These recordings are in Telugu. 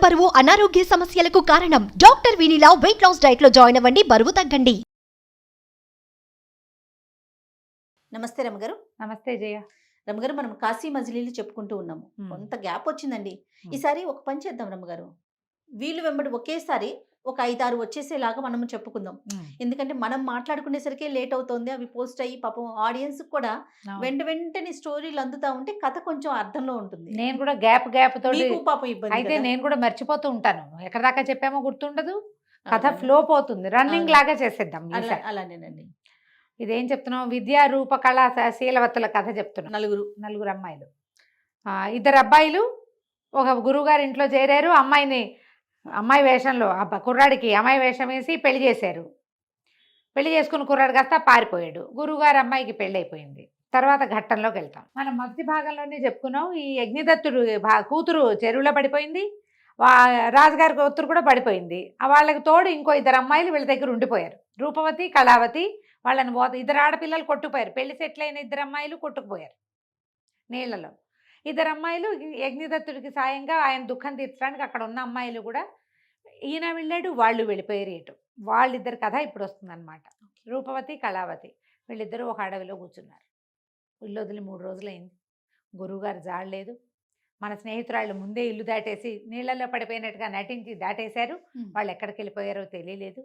బరువు అనారోగ్య సమస్యలకు కారణం. డాక్టర్ వీనిలా వెయిట్ లాస్ డైట్ లో జాయిన్ అవ్వండి, బరువు తగ్గండి. నమస్తే రమగారు. నమస్తే జయ. రమగారు, మనం కాశీ మజిలీలు చెప్పుకుంటూ ఉన్నాము. కొంత గ్యాప్ వచ్చిందండి. ఈసారి ఒక పని చేద్దాం రమగారు. వీళ్ళు వెంబడి ఒకేసారి ఒక 5-6 వచ్చేసేలాగా మనం చెప్పుకుందాం. ఎందుకంటే మనం మాట్లాడుకునేసరికి లేట్ అవుతోంది. అవి పోస్ట్ అయ్యి పాపం ఆడియన్స్ కూడా వెంటనే స్టోరీలు అందుతా ఉంటే కథ కొంచెం అర్థంలో ఉంటుంది. నేను కూడా గ్యాప్ తోటి మీకు పాపం ఇబ్బంది అయితే కదా. నేను కూడా మర్చిపోతూ ఉంటాను. ఎక్కడ దాకా చెప్పామో గుర్తుండదు. కథ అవును. ఫ్లో పోతుంది. రన్నింగ్ అవును. లాగా చేసేద్దాం ఈసారి. అలానేనండి. ఇదేం చెప్తున్నావు? విద్యా రూప కళా శీలవత్తుల కథ చెప్తున్నాం. నలుగురు అమ్మాయిలు. 2 అబ్బాయిలు ఒక గురువుగారి ఇంట్లో చేరారు. అమ్మాయి వేషంలో కుర్రాడికి అమ్మాయి వేషం వేసి పెళ్లి చేశారు. పెళ్లి చేసుకున్న కుర్రాడు కాస్త పారిపోయాడు. గురువుగారు అమ్మాయికి పెళ్ళి అయిపోయింది. తర్వాత ఘట్టంలోకి వెళ్తాం. మనం మొదటి భాగంలోనే చెప్పుకున్నాం. ఈ యజ్ఞదత్తుడు కూతురు చెరువులో పడిపోయింది. రాజుగారి కూతురు కూడా పడిపోయింది. వాళ్ళకి తోడు ఇంకో 2 అమ్మాయిలు వీళ్ళ దగ్గర ఉండిపోయారు. రూపవతి, కళావతి. వాళ్ళని 2 ఆడపిల్లలు కొట్టుకుపోయారు. పెళ్లి సెటిల్ అయిన 2 అమ్మాయిలు కొట్టుకుపోయారు నీళ్లలో. 2 అమ్మాయిలు యజ్ఞదత్తుడికి సాయంగా ఆయన దుఃఖం తీర్చడానికి అక్కడ ఉన్న అమ్మాయిలు కూడా ఈయన వెళ్ళాడు, వాళ్ళు వెళ్ళిపోయారు. ఇటు వాళ్ళిద్దరి కథ ఇప్పుడు వస్తుందన్నమాట. రూపవతి, కళావతి వీళ్ళిద్దరూ ఒక అడవిలో కూర్చున్నారు. ఇల్లు వదిలి 3 రోజులైంది. గురువుగారు జాడలేదు. మన స్నేహితురాళ్ళు ముందే ఇల్లు దాటేసి నీళ్లలో పడిపోయినట్టుగా నటించి దాటేశారు. వాళ్ళు ఎక్కడికి వెళ్ళిపోయారో తెలియలేదు.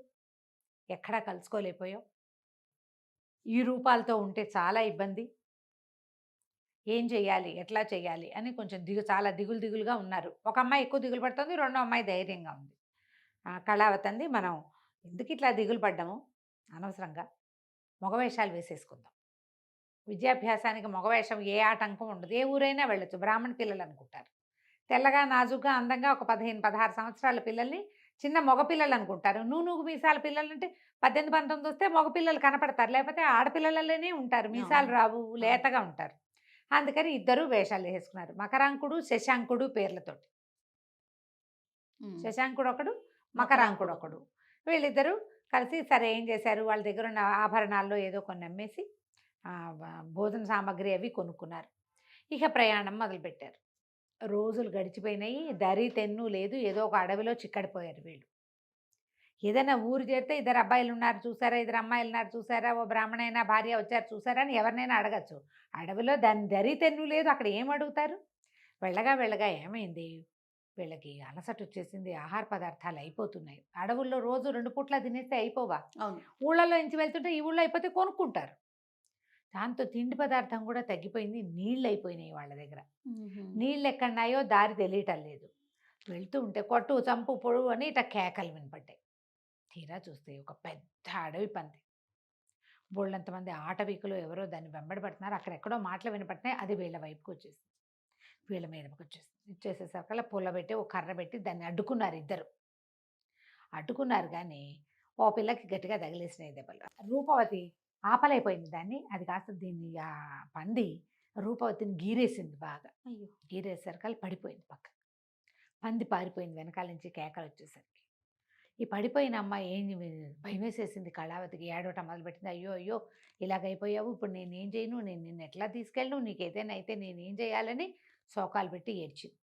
ఎక్కడా కలుసుకోలేకపోయాం. ఈ రూపాలతో ఉంటే చాలా ఇబ్బంది. ఏం చెయ్యాలి, ఎట్లా చెయ్యాలి అని కొంచెం చాలా దిగులుగా ఉన్నారు. ఒక అమ్మాయి ఎక్కువ దిగులు పడుతుంది, 2వ అమ్మాయి ధైర్యంగా ఉంది. కళావతి అంది, మనం ఎందుకు ఇట్లా దిగులు పడ్డాము, అనవసరంగా మగవేషాలు వేసేసుకుందాం. విద్యాభ్యాసానికి మగవేషం ఏ ఆటంకం ఉండదు. ఏ ఊరైనా వెళ్ళొచ్చు. బ్రాహ్మణ పిల్లలు అనుకుంటారు. తెల్లగా నాజుగ్గా అందంగా ఒక 15-16 సంవత్సరాల పిల్లల్ని చిన్న మగపిల్లలు అనుకుంటారు. నూనూగు మీసాల పిల్లలు అంటే 18-19 వస్తే మగపిల్లలు కనపడతారు. లేకపోతే ఆడపిల్లలలోనే ఉంటారు. మీసాలు రావు, లేతగా ఉంటారు. అందుకని 2 వేషాలు వేసుకున్నారు. మకరాంకుడు, శశాంకుడు పేర్లతోటి. శశాంకుడు ఒకడు, మకరాంకుడు ఒకడు. వీళ్ళిద్దరూ కలిసి సరే ఏం చేశారు, వాళ్ళ దగ్గర ఉన్న ఆభరణాల్లో ఏదో కొన్ని అమ్మేసి భోజన సామాగ్రి అవి కొనుక్కున్నారు. ఇక ప్రయాణం మొదలుపెట్టారు. రోజులు గడిచిపోయినాయి. దరి తెన్ను లేదు. ఏదో ఒక అడవిలో చిక్కడిపోయారు వీళ్ళు. ఏదైనా ఊరు చేరితే 2 అబ్బాయిలు ఉన్నారు చూసారా, 2 అమ్మాయిలు ఉన్నారు చూసారా, ఓ బ్రాహ్మణైనా భార్య వచ్చారు చూసారా అని ఎవరినైనా అడగచ్చు. అడవిలో దాని దరి తెన్ను లేదు. అక్కడ ఏం అడుగుతారు? వెళ్ళగా ఏమైంది, వీళ్ళకి అలసట వచ్చేసింది. ఆహార పదార్థాలు అయిపోతున్నాయి. అడవుల్లో రోజు 2 పూట్ల తినేస్తే అయిపోవా? ఊళ్ళలో నుంచి వెళ్తుంటే ఈ ఊళ్ళో అయిపోతే కొనుక్కుంటారు. దాంతో తిండి పదార్థం కూడా తగ్గిపోయింది. నీళ్ళు అయిపోయినాయి వాళ్ళ దగ్గర. నీళ్ళు ఎక్కడున్నాయో దారి తెలియటం లేదు. వెళ్తూ ఉంటే కొట్టు, చంపు, పొడువు అని ఇట్లా కేకలు వినపడ్డాయి. తీరా చూస్తే ఒక పెద్ద అడవి పంది. బోళ్ళంతమంది ఆటవికులు ఎవరో దాన్ని వెంబడి పడుతున్నారు. అక్కడెక్కడో మాటలు వినపడుతున్నాయి. అది వీళ్ళ వైపుకి వచ్చేసింది. వీళ్ళ మీదకి వచ్చేసేసరికల్లా పుల్లబెట్టి ఒక కర్ర పెట్టి దాన్ని అడ్డుకున్నారు. 2 అడ్డుకున్నారు. కానీ ఓ పిల్లకి గట్టిగా తగిలేసినాయి దెబ్బలు. రూపవతి ఆపలైపోయింది దాన్ని. అది కాస్త దీన్ని ఆ పంది రూపవతిని గీరేసింది బాగా. గీరేసరికల్లా పడిపోయింది పక్క. పంది పారిపోయింది వెనకాల నుంచి కేకలు వచ్చేసరికి. ఈ పడిపోయిన అమ్మాయి భయం వేసేసింది కళావతికి. ఏడవటం మొదలుపెట్టింది. అయ్యో ఇలాగైపోయావు, ఇప్పుడు నేనేం చేయను, నేను నిన్ను ఎట్లా తీసుకెళ్ళను, నీకు ఏదైనా అయితే నేనేం చేయాలని శోకాలు పెట్టి ఏడ్చింది.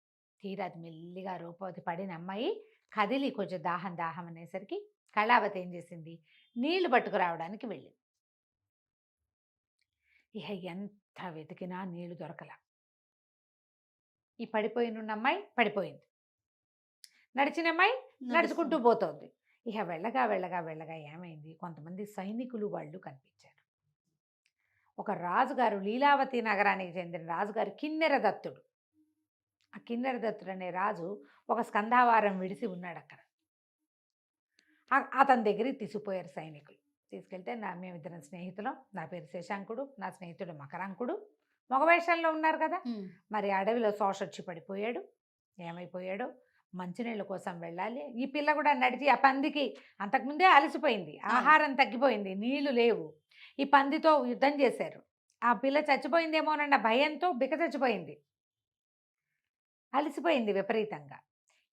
తీరా అది మెల్లిగా రూపవతి పడిన అమ్మాయి కదిలి కొంచెం దాహం అనేసరికి కళావతి ఏం చేసింది, నీళ్లు పట్టుకురావడానికి వెళ్ళింది. ఇక ఎంత వెతికినా నీళ్లు దొరకల. ఈ పడిపోయిన అమ్మాయి పడిపోయింది. నడిచిన అమ్మాయి నడుచుకుంటూ పోతోంది. ఇక వెళ్ళగా ఏమైంది, కొంతమంది సైనికులు వాళ్ళు కనిపించారు. ఒక రాజుగారు, లీలావతి నగరానికి చెందిన రాజుగారు కిన్నెరదత్తుడు. ఆ కిన్నెరదత్తుడు అనే రాజు ఒక స్కంధావారం విడిసి ఉన్నాడు అక్కడ. అతని దగ్గరికి తీసుకుపోయారు సైనికులు. తీసుకెళ్తే మేమిద్దరం స్నేహితులం. నా పేరు శశాంకుడు, నా స్నేహితుడు మకరాంకుడు. మగవేషంలో ఉన్నారు కదా. మరి అడవిలో శోషొచ్చి పడిపోయాడు. ఏమైపోయాడో, మంచినీళ్ళ కోసం వెళ్ళాలి. ఈ పిల్ల కూడా నడిచి ఆ పందికి అంతకుముందే అలసిపోయింది. ఆహారం తగ్గిపోయింది, నీళ్లు లేవు. ఈ పందితో యుద్ధం చేశారు. ఆ పిల్ల చచ్చిపోయిందేమోనన్న భయంతో బిక చచ్చిపోయింది. అలసిపోయింది విపరీతంగా.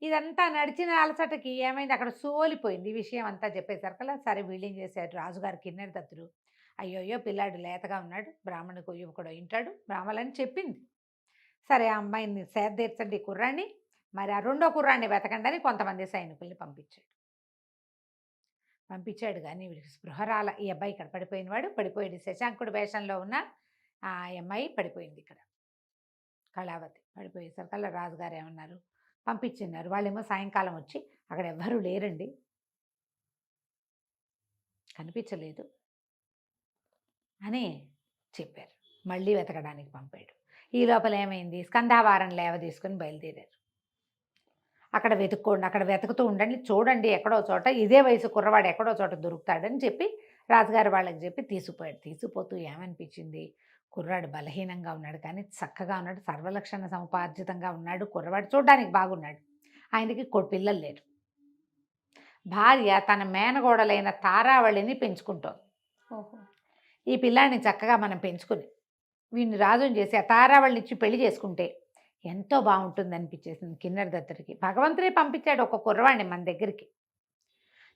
ఇదంతా నడిచిన అలసటకి ఏమైంది, అక్కడ సోలిపోయింది. ఈ విషయం అంతా చెప్పేసరికల్లా సరే వీళ్ళేం చేశారు, రాజుగారు కిన్నెరదత్తుడు అయ్యోయ్యో పిల్లాడు లేతగా ఉన్నాడు, బ్రాహ్మణుకు యువకుడు ఇంటాడు, బ్రాహ్మణులని చెప్పింది. సరే ఆ అమ్మాయిని సేద తీర్చండి కుర్రాన్ని, మరి ఆ రెండో కుర్రాన్ని వెతకండి అని కొంతమంది సైనికుల్ని పంపించాడు కానీ వీడికి స్పృహ రాల. ఈ అబ్బాయి ఇక్కడ పడిపోయినవాడు పడిపోయాడు. శశాంకుడు వేషంలో ఉన్న ఆ అమ్మాయి పడిపోయింది ఇక్కడ, కళావతి పడిపోయేసరికల్లా రాజుగారు ఏమన్నారు, పంపించినారు. వాళ్ళేమో సాయంకాలం వచ్చి అక్కడ ఎవ్వరూ లేరండి, కనిపించలేదు అని చెప్పారు. మళ్ళీ వెతకడానికి పంపాడు. ఈ లోపల ఏమైంది, స్కందావారం లేవ తీసుకుని బయలుదేరారు. అక్కడ వెతుక్కోండి, అక్కడ వెతుకుతూ ఉండండి, చూడండి ఎక్కడో చోట ఇదే వయసు కుర్రవాడు ఎక్కడో చోట దొరుకుతాడని చెప్పి రాజుగారు వాళ్ళకి చెప్పి తీసుకుపోయాడు. తీసుకుపోతూ ఏమనిపించింది, కుర్రాడు బలహీనంగా ఉన్నాడు కానీ చక్కగా ఉన్నాడు, సర్వలక్షణ సముపార్జితంగా ఉన్నాడు, కుర్రవాడు చూడడానికి బాగున్నాడు. ఆయనకి పిల్లలు లేరు. భార్య తన మేనగోడలైన తారావళిని పెంచుకుంటోంది. ఈ పిల్లాడిని చక్కగా మనం పెంచుకుని వీడిని రాజుని చేసి ఆ తారావళిని ఇచ్చి పెళ్లి చేసుకుంటే ఎంతో బాగుంటుంది అనిపించేసింది కిన్నెర దత్తుడికి. భగవంతుడే పంపించాడు ఒక కుర్రవాడిని మన దగ్గరికి.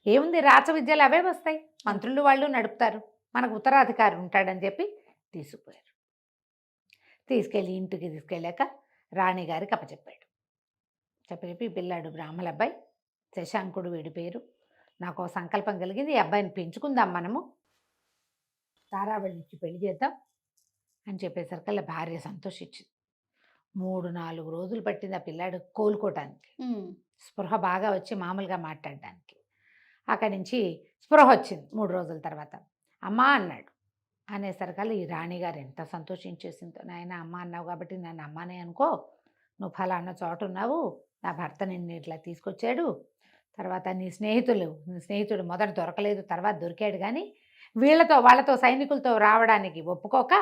ఏముంది, రాచ విద్యలు అవే వస్తాయి, మంత్రులు వాళ్ళు నడుపుతారు, మనకు ఉత్తరాధికారి ఉంటాడని చెప్పి తీసుకుపోయారు. తీసుకెళ్ళి ఇంటికి తీసుకెళ్ళాక రాణిగారికి అప్పచెప్పాడు. చెప్పి పిల్లాడు బ్రాహ్మణ అబ్బాయి, శశాంకుడు వీడి పేరు, నాకు సంకల్పం కలిగింది, ఈ అబ్బాయిని పెంచుకుందాం మనము, తారావళి ఇచ్చి పెళ్లి చేద్దాం అని చెప్పేసరికల్లా భార్య సంతోషించింది. 3-4 రోజులు పట్టింది ఆ పిల్లాడు కోలుకోవటానికి, స్పృహ బాగా వచ్చి మామూలుగా మాట్లాడడానికి. అక్కడి నుంచి స్పృహ వచ్చింది 3 రోజుల తర్వాత. అమ్మా అన్నాడు. అనేసరికల్లా ఈ రాణిగారు ఎంత సంతోషించేసిందో, నాయన అమ్మ అన్నావు కాబట్టి నన్ను అమ్మానే అనుకో, నువ్వు ఫలానా చోట ఉన్నావు, నా భర్త నిన్ను ఇట్లా తీసుకొచ్చాడు, తర్వాత నీ స్నేహితుడు మొదట దొరకలేదు, తర్వాత దొరికాడు, కానీ వాళ్ళతో సైనికులతో రావడానికి ఒప్పుకోక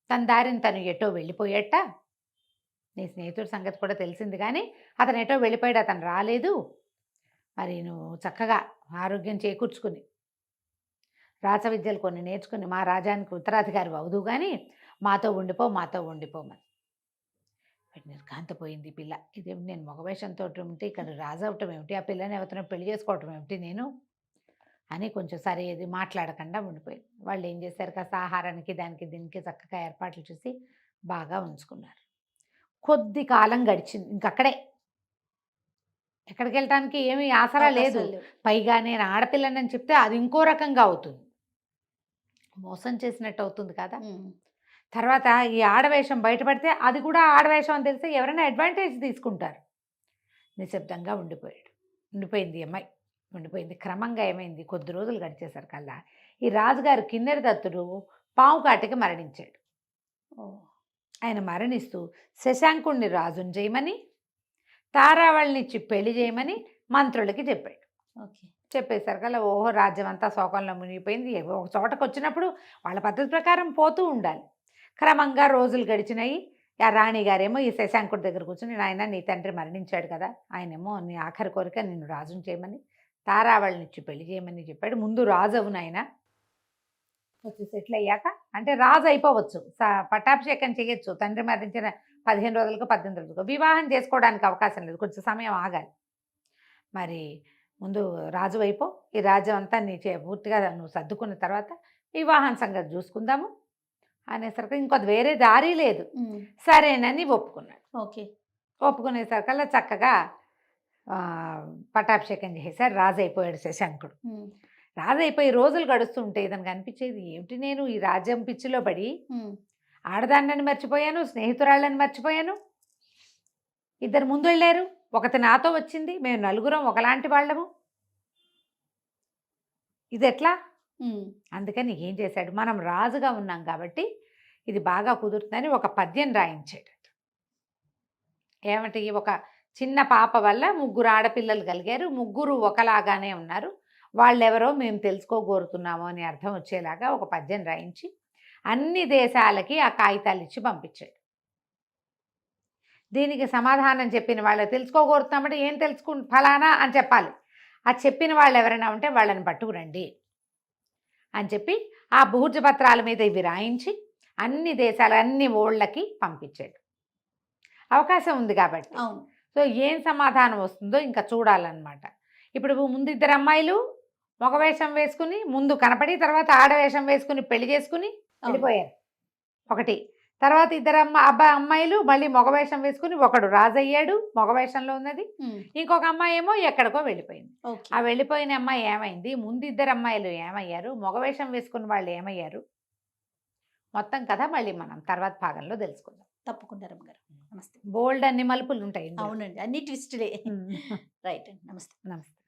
తన దారిని తను ఎటో వెళ్ళిపోయేట. నీ స్నేహితుడి సంగతి కూడా తెలిసింది కానీ అతను ఎటో వెళ్ళిపోయాడు, అతను రాలేదు. మరి నువ్వు చక్కగా ఆరోగ్యం చేకూర్చుకుని రాచ విద్యలు కొన్ని నేర్చుకుని మా రాజానికి ఉత్తరాధికారి అవుదు కానీ మాతో ఉండిపోమని. నిర్ఘాంతపోయింది పిల్ల. ఇదేమిటి, నేను మగవేషంతో ఉంటే ఇక్కడ రాజు అవటం ఏమిటి, ఆ పిల్లని ఎవరితో పెళ్లి చేసుకోవటం ఏమిటి నేను అని కొంచెం సరే ఇది మాట్లాడకుండా ఉండిపోయింది. వాళ్ళు ఏం చేశారు, కాస్త ఆహారానికి దానికి దీనికి చక్కగా ఏర్పాట్లు చేసి బాగా ఉంచుకున్నారు. కొద్ది కాలం గడిచింది. ఇంకక్కడే ఎక్కడికి వెళ్ళటానికి ఏమీ ఆసరా లేదు. పైగా నేను ఆడపిల్లనని చెప్తే అది ఇంకో రకంగా అవుతుంది, మోసం చేసినట్టు అవుతుంది కదా. తర్వాత ఈ ఆడవేషం బయటపడితే అది కూడా ఆడవేషం అని తెలిస్తే ఎవరైనా అడ్వాంటేజ్ తీసుకుంటారు. నిశ్శబ్దంగా ఉండిపోయింది అమ్మాయి. ఉండిపోయింది. క్రమంగా ఏమైంది, కొద్ది రోజులు గడిచేసరికల్లా ఈ రాజుగారు కిన్నెర దత్తుడు పాము కాటికి మరణించాడు. ఆయన మరణిస్తూ శశాంకుణ్ణి రాజుని చేయమని, తారావళినిచ్చి పెళ్లి చేయమని మంత్రులకి చెప్పాడు. చెప్పేసరికల్లా ఓహో రాజ్యం అంతా శోకంలో మునిగిపోయింది. ఒక చోటకు వచ్చినప్పుడు వాళ్ళ పద్ధతి ప్రకారం పోతూ ఉండాలి. క్రమంగా రోజులు గడిచినాయి. ఆ రాణిగారేమో ఈ శశాంకుడి దగ్గర కూర్చుని, నాయన నీ తండ్రి మరణించాడు కదా, ఆయనేమో నీ ఆఖరి కోరిక నిన్ను రాజుని చేయమని, తారావళినిచ్చి పెళ్లి చేయమని చెప్పాడు. ముందు రాజు అవు నాయన, వచ్చి సెటిల్ అయ్యాక అంటే రాజు అయిపోవచ్చు, పట్టాభిషేకం చేయొచ్చు, తండ్రి మరణించిన 15 రోజులకు 18 రోజులకు వివాహం చేసుకోవడానికి అవకాశం లేదు, కొంచెం సమయం ఆగాలి. మరి ముందు రాజు అయిపో, ఈ రాజ్యం అంతా పూర్తిగా నువ్వు సర్దుకున్న తర్వాత వివాహం సంగతి చూసుకుందాము అనేసరికి ఇంకొక వేరే దారి లేదు. సరేనని ఒప్పుకున్నాడు. ఒప్పుకునేసరికల్లా చక్కగా పట్టాభిషేకం చేశారు. రాజు అయిపోయాడు శశాంకుడు. రాజు అయిపోయి రోజులు గడుస్తుంటే ఇతనికి అనిపించేది, ఏమిటి నేను ఈ రాజ్యం పిచ్చిలో పడి ఆడదాన్నని మర్చిపోయాను, స్నేహితురాళ్ళని మర్చిపోయాను. 2 ముందు వెళ్ళారు, ఒకటి నాతో వచ్చింది, మేము 4 ఒకలాంటి వాళ్ళము, ఇది ఎట్లా? అందుకని ఏం చేశాడు, మనం రాజుగా ఉన్నాం కాబట్టి ఇది బాగా కుదురుతుందని ఒక పద్యం రాయించాడు. ఏమంటే ఒక చిన్న పాప వల్ల 3 ఆడపిల్లలు కలిగారు, 3 ఒకలాగానే ఉన్నారు, వాళ్ళెవరో మేము తెలుసుకోగోరుతున్నాము అని అర్థం వచ్చేలాగా ఒక పద్యం రాయించి అన్ని దేశాలకి ఆ కాగితాలు ఇచ్చి పంపించాడు. దీనికి సమాధానం చెప్పిన వాళ్ళు తెలుసుకోగోరుతున్నామంటే ఏం ఫలానా అని చెప్పాలి. ఆ చెప్పిన వాళ్ళు ఎవరైనా ఉంటే వాళ్ళని పట్టుకురండి అని చెప్పి ఆ భూర్జపత్రాల మీద ఇవి రాయించి అన్ని దేశాలు అన్ని ఊళ్ళకి పంపించాడు. అవకాశం ఉంది కాబట్టి. సో ఏం సమాధానం వస్తుందో ఇంకా చూడాలన్నమాట. ఇప్పుడు ముందు 2 అమ్మాయిలు మగవేషం వేసుకుని ముందు కనపడి తర్వాత ఆడవేషం వేసుకుని పెళ్లి చేసుకుని వెళ్ళిపోయారు. ఒకటి. తర్వాత ఇద్దరు అమ్మాయిలు మళ్ళీ మగవేషం వేసుకుని, ఒకడు రాజయ్యాడు మగవేషంలో ఉన్నది, ఇంకొక అమ్మాయి ఏమో ఎక్కడికో వెళ్ళిపోయింది. ఓకే. ఆ వెళ్ళిపోయిన అమ్మాయి ఏమైంది, ముందు ఇద్దరు అమ్మాయిలు ఏమయ్యారు, మగవేషం వేసుకున్న వాళ్ళు ఏమయ్యారు, మొత్తం కథ మళ్ళీ మనం తర్వాత భాగంలో తెలుసుకుందాం. తప్పకుండా రమ్మగారు. నమస్తే. బోల్డ్ అన్ని మలుపులు ఉంటాయి ఇందులో. అవునండి, అన్ని ట్విస్టులే. రైట్ అండి. నమస్తే. నమస్తే.